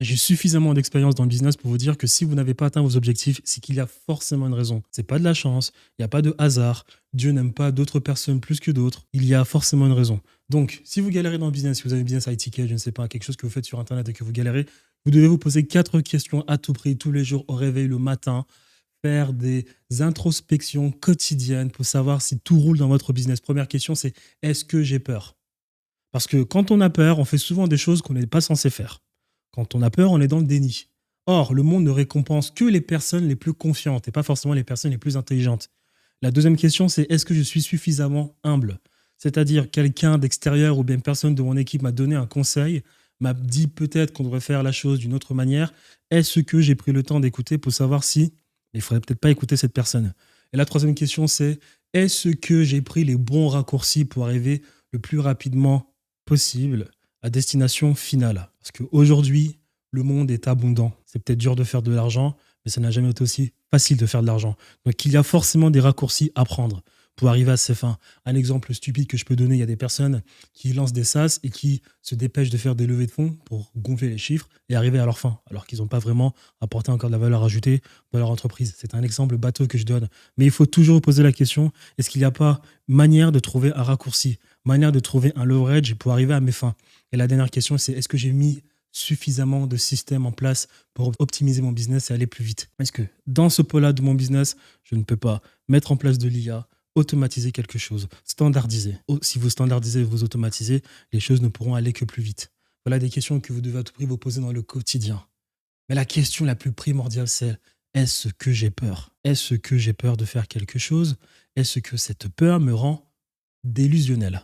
J'ai suffisamment d'expérience dans le business pour vous dire que si vous n'avez pas atteint vos objectifs, c'est qu'il y a forcément une raison. C'est pas de la chance, il n'y a pas de hasard. Dieu n'aime pas d'autres personnes plus que d'autres. Il y a forcément une raison. Donc, si vous galérez dans le business, si vous avez un business high ticket, je ne sais pas, quelque chose que vous faites sur Internet et que vous galérez, vous devez vous poser 4 questions à tout prix tous les jours au réveil le matin, faire des introspections quotidiennes pour savoir si tout roule dans votre business. Première question, c'est est-ce que j'ai peur? Parce que quand on a peur, on fait souvent des choses qu'on n'est pas censé faire. Quand on a peur, on est dans le déni. Or, le monde ne récompense que les personnes les plus confiantes et pas forcément les personnes les plus intelligentes. La deuxième question, c'est est-ce que je suis suffisamment humble? C'est-à-dire quelqu'un d'extérieur ou bien une personne de mon équipe m'a donné un conseil, m'a dit peut-être qu'on devrait faire la chose d'une autre manière. Est-ce que j'ai pris le temps d'écouter pour savoir si il faudrait peut-être pas écouter cette personne? Et la troisième question, c'est est-ce que j'ai pris les bons raccourcis pour arriver le plus rapidement possible à destination finale? Parce qu'aujourd'hui, le monde est abondant. C'est peut-être dur de faire de l'argent, mais ça n'a jamais été aussi facile de faire de l'argent. Donc il y a forcément des raccourcis à prendre pour arriver à ses fins. Un exemple stupide que je peux donner, il y a des personnes qui lancent des SaaS et qui se dépêchent de faire des levées de fonds pour gonfler les chiffres et arriver à leur fin, alors qu'ils n'ont pas vraiment apporté encore de la valeur ajoutée dans leur entreprise. C'est un exemple bateau que je donne. Mais il faut toujours poser la question, est-ce qu'il n'y a pas manière de trouver un raccourci, manière de trouver un leverage pour arriver à mes fins? Et la dernière question, c'est est-ce que j'ai mis suffisamment de systèmes en place pour optimiser mon business et aller plus vite? Est-ce que dans ce pôle-là de mon business, je ne peux pas mettre en place de l'IA, automatiser quelque chose, standardiser? Si vous standardisez, vous automatisez, les choses ne pourront aller que plus vite. Voilà des questions que vous devez à tout prix vous poser dans le quotidien. Mais la question la plus primordiale, c'est est-ce que j'ai peur? Est-ce que j'ai peur de faire quelque chose? Est-ce que cette peur me rend délusionnel?